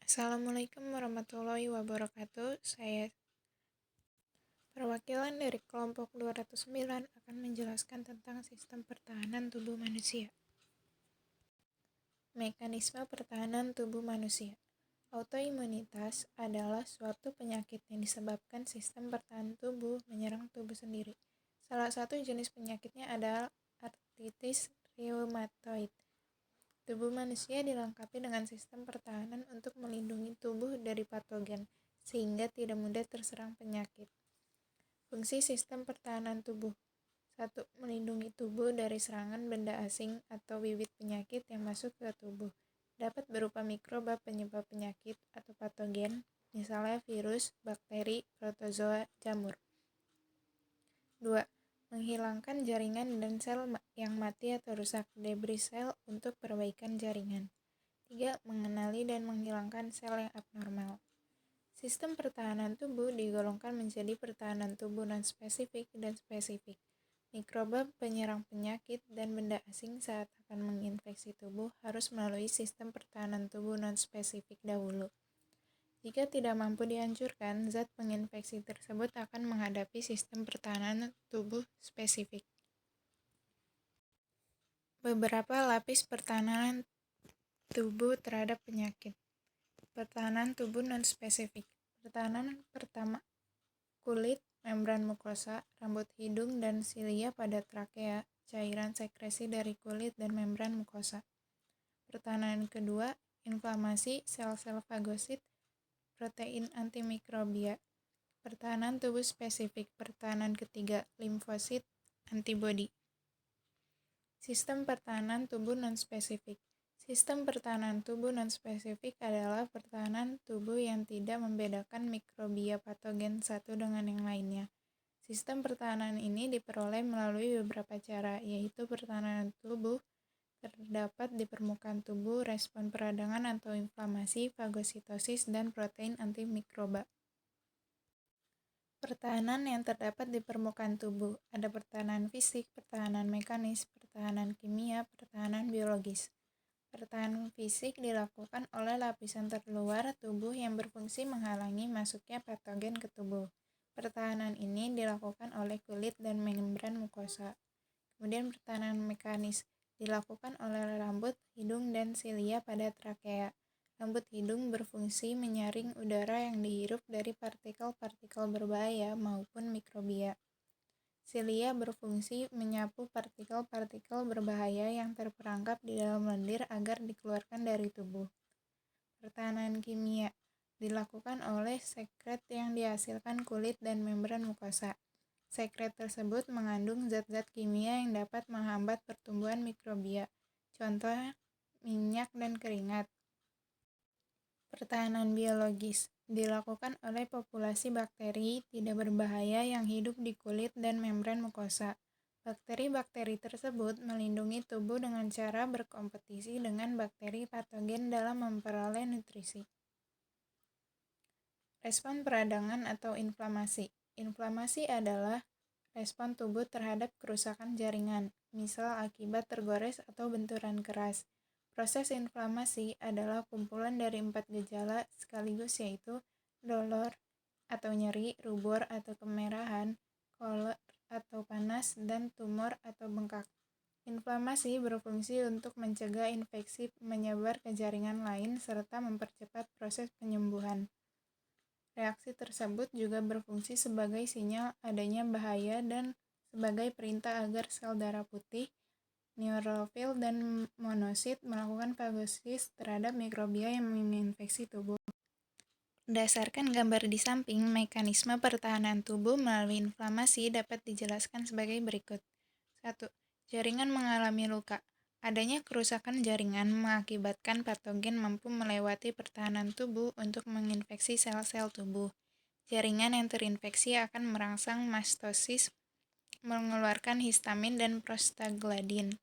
Assalamualaikum warahmatullahi wabarakatuh. Saya perwakilan dari kelompok 209 akan menjelaskan tentang sistem pertahanan tubuh manusia. Mekanisme pertahanan tubuh manusia. Autoimunitas adalah suatu penyakit yang disebabkan sistem pertahanan tubuh menyerang tubuh sendiri. Salah satu jenis penyakitnya adalah artritis reumatoid. Tubuh manusia dilengkapi dengan sistem pertahanan untuk melindungi tubuh dari patogen, sehingga tidak mudah terserang penyakit. Fungsi sistem pertahanan tubuh. 1. Melindungi tubuh dari serangan benda asing atau bibit penyakit yang masuk ke tubuh. Dapat berupa mikroba penyebab penyakit atau patogen, misalnya virus, bakteri, protozoa, jamur. 2. Menghilangkan jaringan dan sel yang mati atau rusak, debris sel untuk perbaikan jaringan. 3. Mengenali dan menghilangkan sel yang abnormal. Sistem pertahanan tubuh digolongkan menjadi pertahanan tubuh non-spesifik dan spesifik. Mikroba penyerang penyakit dan benda asing saat akan menginfeksi tubuh harus melalui sistem pertahanan tubuh non-spesifik dahulu. Jika tidak mampu dihancurkan, zat penginfeksi tersebut akan menghadapi sistem pertahanan tubuh spesifik. Beberapa lapis pertahanan tubuh terhadap penyakit. Pertahanan tubuh non-spesifik. Pertahanan pertama, kulit, membran mukosa, rambut hidung, dan silia pada trakea, cairan sekresi dari kulit dan membran mukosa. Pertahanan kedua, inflamasi, sel-sel fagosit, protein antimikrobia. Pertahanan tubuh spesifik. Pertahanan ketiga, limfosit, antibodi. Sistem pertahanan tubuh non-spesifik. Sistem pertahanan tubuh non-spesifik adalah pertahanan tubuh yang tidak membedakan mikrobia patogen satu dengan yang lainnya. Sistem pertahanan ini diperoleh melalui beberapa cara, yaitu pertahanan tubuh terdapat di permukaan tubuh, respon peradangan atau inflamasi, fagositosis, dan protein antimikroba. Pertahanan yang terdapat di permukaan tubuh. Ada pertahanan fisik, pertahanan mekanis, pertahanan kimia, pertahanan biologis. Pertahanan fisik dilakukan oleh lapisan terluar tubuh yang berfungsi menghalangi masuknya patogen ke tubuh. Pertahanan ini dilakukan oleh kulit dan membran mukosa. Kemudian pertahanan mekanis dilakukan oleh rambut, hidung, dan silia pada trakea. Rambut hidung berfungsi menyaring udara yang dihirup dari partikel-partikel berbahaya maupun mikrobia. Silia berfungsi menyapu partikel-partikel berbahaya yang terperangkap di dalam lendir agar dikeluarkan dari tubuh. Pertahanan kimia dilakukan oleh sekret yang dihasilkan kulit dan membran mukosa. Sekret tersebut mengandung zat-zat kimia yang dapat menghambat pertumbuhan mikrobia, contohnya minyak dan keringat. Pertahanan biologis dilakukan oleh populasi bakteri tidak berbahaya yang hidup di kulit dan membran mukosa. Bakteri-bakteri tersebut melindungi tubuh dengan cara berkompetisi dengan bakteri patogen dalam memperoleh nutrisi. Respon peradangan atau inflamasi. Inflamasi adalah respon tubuh terhadap kerusakan jaringan, misal akibat tergores atau benturan keras. Proses inflamasi adalah kumpulan dari 4 gejala sekaligus, yaitu dolor atau nyeri, rubor atau kemerahan, kolor atau panas, dan tumor atau bengkak. Inflamasi berfungsi untuk mencegah infeksi menyebar ke jaringan lain serta mempercepat proses penyembuhan. Reaksi tersebut juga berfungsi sebagai sinyal adanya bahaya dan sebagai perintah agar sel darah putih, neurofil, dan monosit melakukan fagosis terhadap mikrobia yang menginfeksi tubuh. Berdasarkan gambar di samping, mekanisme pertahanan tubuh melalui inflamasi dapat dijelaskan sebagai berikut. 1. Jaringan mengalami luka. Adanya kerusakan jaringan mengakibatkan patogen mampu melewati pertahanan tubuh untuk menginfeksi sel-sel tubuh. Jaringan yang terinfeksi akan merangsang mastosis, mengeluarkan histamin dan prostaglandin.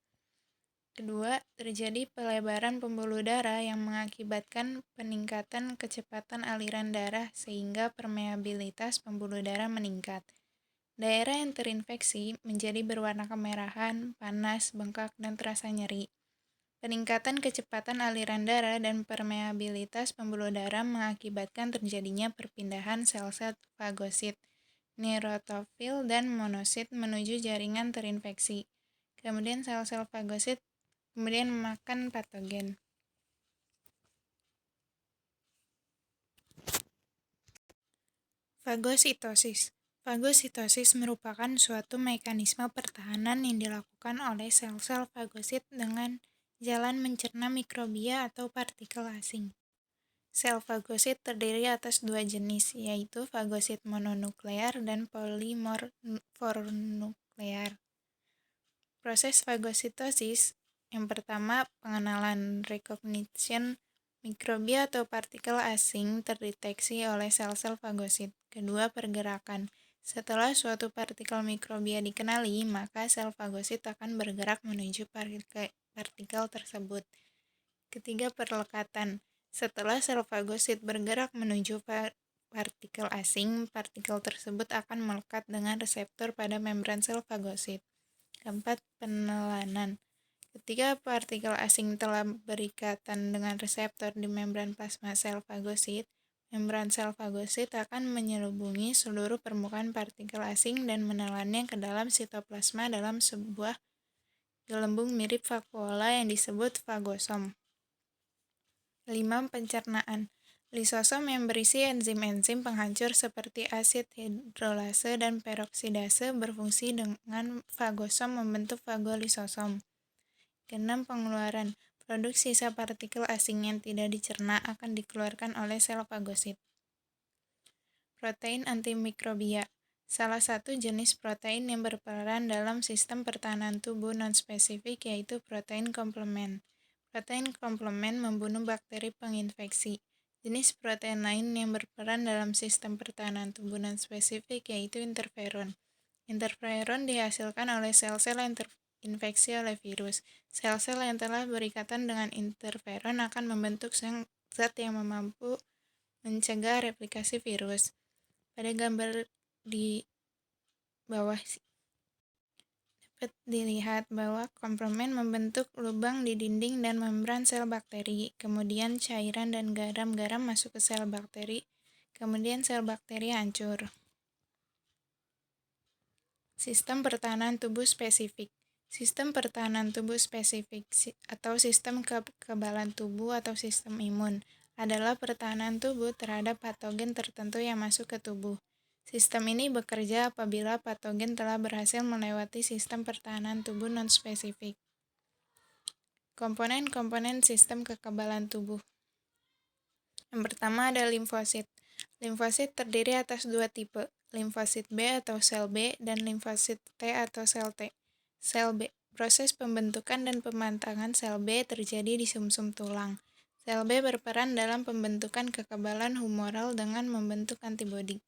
Kedua, terjadi pelebaran pembuluh darah yang mengakibatkan peningkatan kecepatan aliran darah sehingga permeabilitas pembuluh darah meningkat. Daerah yang terinfeksi menjadi berwarna kemerahan, panas, bengkak, dan terasa nyeri. Peningkatan kecepatan aliran darah dan permeabilitas pembuluh darah mengakibatkan terjadinya perpindahan sel-sel fagosit, neurotropil, dan monosit menuju jaringan terinfeksi. Kemudian sel-sel fagosit kemudian memakan patogen. Fagositosis. Fagositosis merupakan suatu mekanisme pertahanan yang dilakukan oleh sel-sel fagosit dengan jalan mencerna mikrobia atau partikel asing. Sel fagosit terdiri atas dua jenis, yaitu fagosit mononuklear dan polimorfonuklear. Proses fagositosis yang pertama, pengenalan recognition mikrobia atau partikel asing terdeteksi oleh sel-sel fagosit. Kedua, pergerakan. Setelah suatu partikel mikrobia dikenali, maka sel fagosit akan bergerak menuju partikel tersebut. Ketiga, perlekatan. Setelah sel fagosit bergerak menuju partikel asing, partikel tersebut akan melekat dengan reseptor pada membran sel fagosit. Keempat, penelanan. Ketika partikel asing telah berikatan dengan reseptor di membran plasma sel fagosit, membran sel fagosit akan menyelubungi seluruh permukaan partikel asing dan menelannya ke dalam sitoplasma dalam sebuah gelembung mirip vakuola yang disebut fagosom. 5. Pencernaan. Lisosom yang berisi enzim-enzim penghancur seperti asid hidrolase dan peroksidase berfungsi dengan fagosom membentuk fagolisosom. 6. Pengeluaran. Produk sisa partikel asing yang tidak dicerna akan dikeluarkan oleh sel fagosit. Protein antimikrobia. Salah satu jenis protein yang berperan dalam sistem pertahanan tubuh non-spesifik yaitu protein komplement. Protein komplement membunuh bakteri penginfeksi. Jenis protein lain yang berperan dalam sistem pertahanan tubuh non-spesifik yaitu interferon. Interferon dihasilkan oleh sel-sel yang terinfeksi oleh virus. Sel-sel yang telah berikatan dengan interferon akan membentuk zat yang mampu mencegah replikasi virus. Pada gambar di bawah dapat dilihat bahwa komplement membentuk lubang di dinding dan membran sel bakteri. Kemudian cairan dan garam-garam masuk ke sel bakteri. Kemudian sel bakteri hancur. Sistem pertahanan tubuh spesifik. Sistem pertahanan tubuh spesifik atau sistem kekebalan tubuh atau sistem imun adalah pertahanan tubuh terhadap patogen tertentu yang masuk ke tubuh. Sistem ini bekerja apabila patogen telah berhasil melewati sistem pertahanan tubuh non-spesifik. Komponen-komponen sistem kekebalan tubuh. Yang pertama ada limfosit. Limfosit terdiri atas dua tipe, limfosit B atau sel B dan limfosit T atau sel T. Sel B. Proses pembentukan dan pemantangan sel B terjadi di sumsum tulang. Sel B berperan dalam pembentukan kekebalan humoral dengan membentuk antibodi.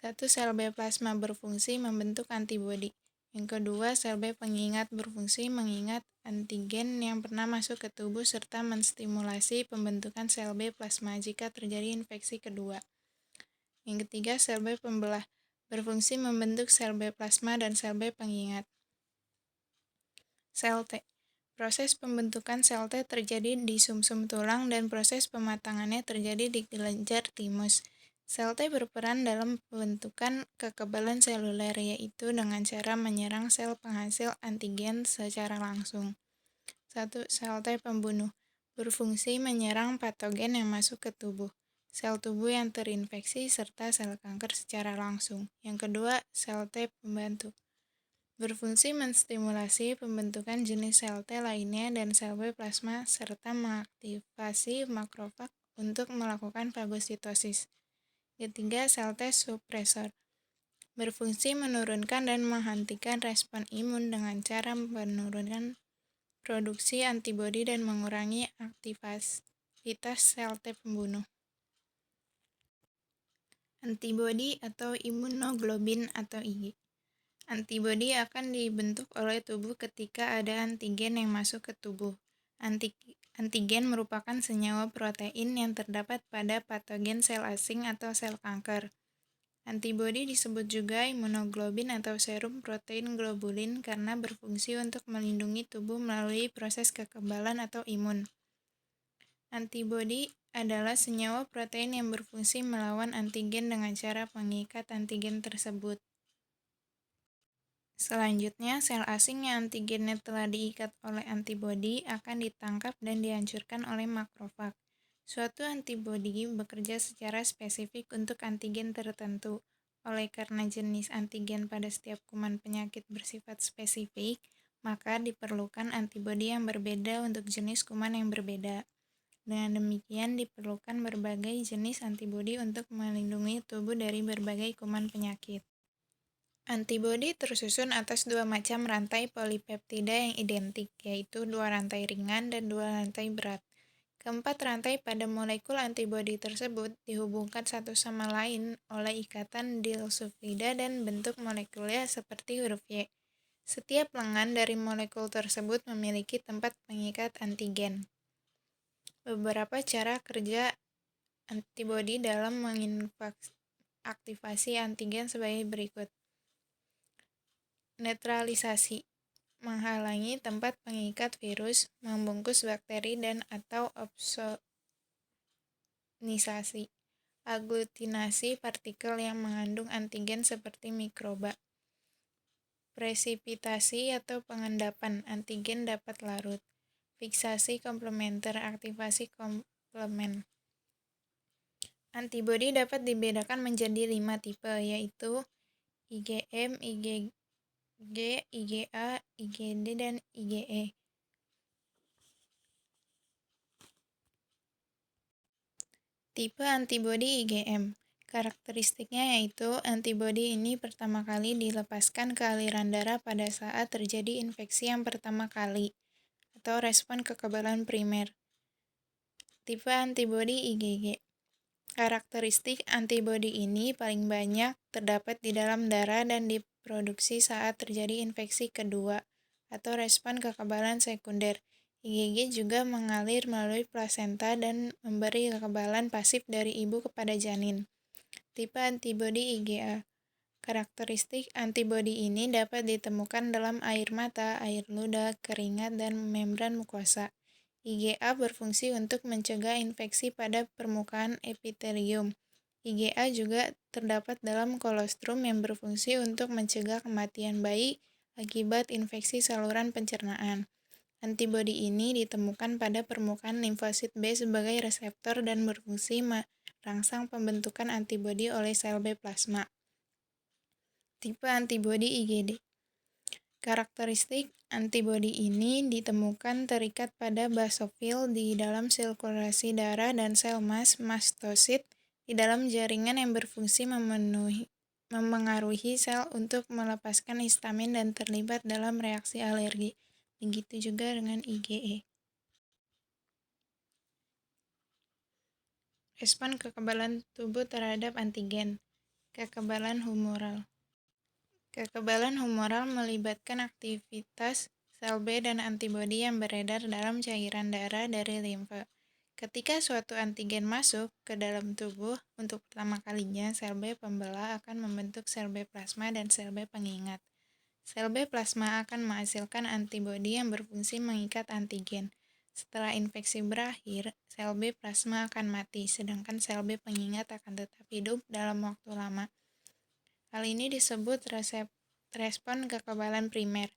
1. Sel B plasma berfungsi membentuk antibodi. Yang kedua, sel B pengingat berfungsi mengingat antigen yang pernah masuk ke tubuh serta menstimulasi pembentukan sel B plasma jika terjadi infeksi kedua. Yang ketiga, sel B pembelah berfungsi membentuk sel B plasma dan sel B pengingat. Sel T. Proses pembentukan sel T terjadi di sumsum tulang dan proses pematangannya terjadi di kelenjar timus. Sel T berperan dalam pembentukan kekebalan seluler yaitu dengan cara menyerang sel penghasil antigen secara langsung. 1. Sel T pembunuh. Berfungsi menyerang patogen yang masuk ke tubuh, sel tubuh yang terinfeksi serta sel kanker secara langsung. Yang kedua, sel T pembantu. Berfungsi menstimulasi pembentukan jenis sel T lainnya dan sel B plasma serta mengaktifasi makrofag untuk melakukan fagositosis. Ketiga, sel T supresor. Berfungsi menurunkan dan menghentikan respon imun dengan cara menurunkan produksi antibodi dan mengurangi aktivitas sel T pembunuh. Antibodi atau imunoglobin atau Ig. Antibodi akan dibentuk oleh tubuh ketika ada antigen yang masuk ke tubuh. Antigen merupakan senyawa protein yang terdapat pada patogen sel asing atau sel kanker. Antibodi disebut juga imunoglobin atau serum protein globulin karena berfungsi untuk melindungi tubuh melalui proses kekebalan atau imun. Antibodi adalah senyawa protein yang berfungsi melawan antigen dengan cara mengikat antigen tersebut. Selanjutnya, sel asing yang antigennya telah diikat oleh antibodi akan ditangkap dan dihancurkan oleh makrofag. Suatu antibodi bekerja secara spesifik untuk antigen tertentu. Oleh karena jenis antigen pada setiap kuman penyakit bersifat spesifik, maka diperlukan antibodi yang berbeda untuk jenis kuman yang berbeda. Dengan demikian, diperlukan berbagai jenis antibodi untuk melindungi tubuh dari berbagai kuman penyakit. Antibodi tersusun atas dua macam rantai polipeptida yang identik, yaitu dua rantai ringan dan dua rantai berat. Keempat rantai pada molekul antibodi tersebut dihubungkan satu sama lain oleh ikatan disulfida dan bentuk molekulnya seperti huruf Y. Setiap lengan dari molekul tersebut memiliki tempat pengikat antigen. Beberapa cara kerja antibodi dalam mengaktifasi antigen sebagai berikut. Netralisasi, menghalangi tempat pengikat virus, membungkus bakteri dan atau opsonisasi, aglutinasi partikel yang mengandung antigen seperti mikroba. Presipitasi atau pengendapan, antigen dapat larut. Fiksasi komplementer, aktivasi komplement. Antibodi dapat dibedakan menjadi 5 tipe, yaitu IgM, IgG, IgA, IgD, dan IgE. Tipe antibodi IgM. Karakteristiknya yaitu antibodi ini pertama kali dilepaskan ke aliran darah pada saat terjadi infeksi yang pertama kali, atau respon kekebalan primer. Tipe antibodi IgG. Karakteristik antibodi ini paling banyak terdapat di dalam darah dan diproduksi saat terjadi infeksi kedua, atau respon kekebalan sekunder. IgG juga mengalir melalui plasenta dan memberi kekebalan pasif dari ibu kepada janin. Tipe antibodi IgA. Karakteristik antibodi ini dapat ditemukan dalam air mata, air ludah, keringat, dan membran mukosa. IgA berfungsi untuk mencegah infeksi pada permukaan epitelium. IgA juga terdapat dalam kolostrum yang berfungsi untuk mencegah kematian bayi akibat infeksi saluran pencernaan. Antibodi ini ditemukan pada permukaan limfosit B sebagai reseptor dan berfungsi merangsang pembentukan antibodi oleh sel B plasma. Tipe antibodi IgD. Karakteristik antibodi ini ditemukan terikat pada basofil di dalam sirkulasi darah dan sel mastosit di dalam jaringan yang berfungsi memengaruhi sel untuk melepaskan histamin dan terlibat dalam reaksi alergi. Begitu juga dengan IgE. Respon kekebalan tubuh terhadap antigen. Kekebalan humoral. Kekebalan humoral melibatkan aktivitas sel B dan antibodi yang beredar dalam cairan darah dari limfa. Ketika suatu antigen masuk ke dalam tubuh untuk pertama kalinya, sel B pembelah akan membentuk sel B plasma dan sel B pengingat. Sel B plasma akan menghasilkan antibodi yang berfungsi mengikat antigen. Setelah infeksi berakhir, sel B plasma akan mati, sedangkan sel B pengingat akan tetap hidup dalam waktu lama. Hal ini disebut respon kekebalan primer.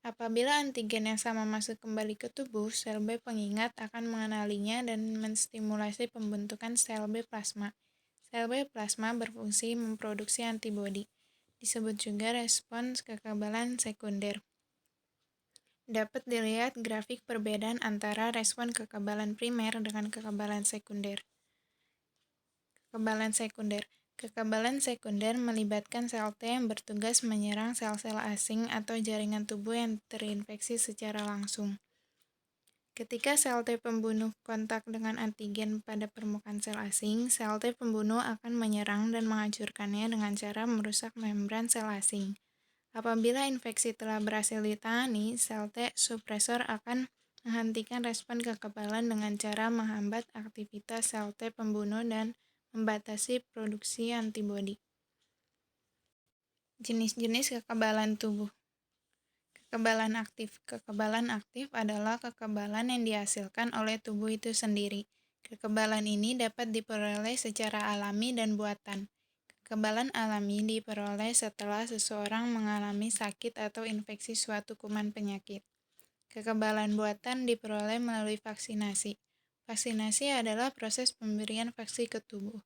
Apabila antigen yang sama masuk kembali ke tubuh, sel B pengingat akan mengenalinya dan menstimulasi pembentukan sel B plasma. Sel B plasma berfungsi memproduksi antibodi. Disebut juga respons kekebalan sekunder. Dapat dilihat grafik perbedaan antara respon kekebalan primer dengan kekebalan sekunder. Kekebalan sekunder. Kekebalan sekunder melibatkan sel T yang bertugas menyerang sel-sel asing atau jaringan tubuh yang terinfeksi secara langsung. Ketika sel T pembunuh kontak dengan antigen pada permukaan sel asing, sel T pembunuh akan menyerang dan menghancurkannya dengan cara merusak membran sel asing. Apabila infeksi telah berhasil ditangani, sel T supresor akan menghentikan respon kekebalan dengan cara menghambat aktivitas sel T pembunuh dan membatasi produksi antibodi. Jenis-jenis kekebalan tubuh. Kekebalan aktif. Kekebalan aktif adalah kekebalan yang dihasilkan oleh tubuh itu sendiri. Kekebalan ini dapat diperoleh secara alami dan buatan. Kekebalan alami diperoleh setelah seseorang mengalami sakit atau infeksi suatu kuman penyakit. Kekebalan buatan diperoleh melalui vaksinasi. Vaksinasi adalah proses pemberian vaksin ke tubuh.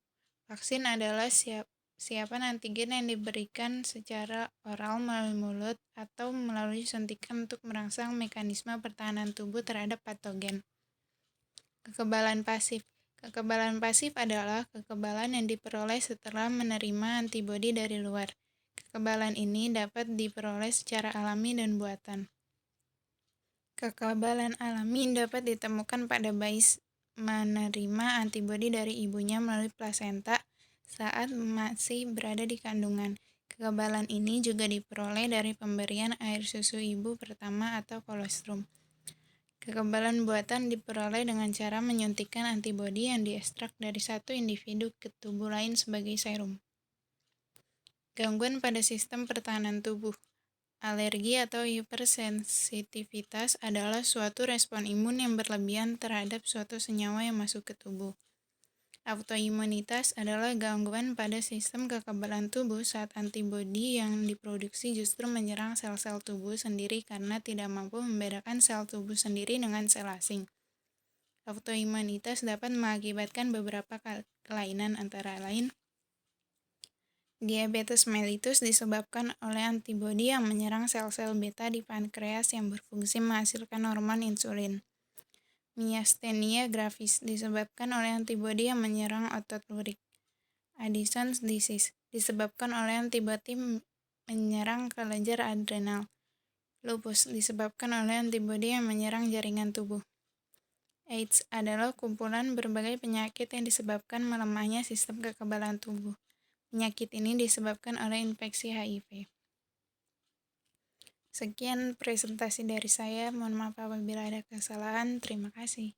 Vaksin adalah siapan antigen yang diberikan secara oral melalui mulut atau melalui suntikan untuk merangsang mekanisme pertahanan tubuh terhadap patogen. Kekebalan pasif. Kekebalan pasif adalah kekebalan yang diperoleh setelah menerima antibodi dari luar. Kekebalan ini dapat diperoleh secara alami dan buatan. Kekebalan alami dapat ditemukan pada bayi menerima antibodi dari ibunya melalui plasenta saat masih berada di kandungan. Kekebalan ini juga diperoleh dari pemberian air susu ibu pertama atau kolostrum. Kekebalan buatan diperoleh dengan cara menyuntikkan antibodi yang diekstrak dari satu individu ke tubuh lain sebagai serum. Gangguan pada sistem pertahanan tubuh. Alergi atau hipersensitivitas adalah suatu respon imun yang berlebihan terhadap suatu senyawa yang masuk ke tubuh. Autoimunitas adalah gangguan pada sistem kekebalan tubuh saat antibodi yang diproduksi justru menyerang sel-sel tubuh sendiri karena tidak mampu membedakan sel tubuh sendiri dengan sel asing. Autoimunitas dapat mengakibatkan beberapa kelainan antara lain diabetes mellitus disebabkan oleh antibodi yang menyerang sel-sel beta di pankreas yang berfungsi menghasilkan hormon insulin. Myasthenia gravis disebabkan oleh antibodi yang menyerang otot lurik. Addison's disease disebabkan oleh antibodi menyerang kelenjar adrenal. Lupus disebabkan oleh antibodi yang menyerang jaringan tubuh. AIDS adalah kumpulan berbagai penyakit yang disebabkan melemahnya sistem kekebalan tubuh. Penyakit ini disebabkan oleh infeksi HIV. Sekian presentasi dari saya. Mohon maaf apabila ada kesalahan. Terima kasih.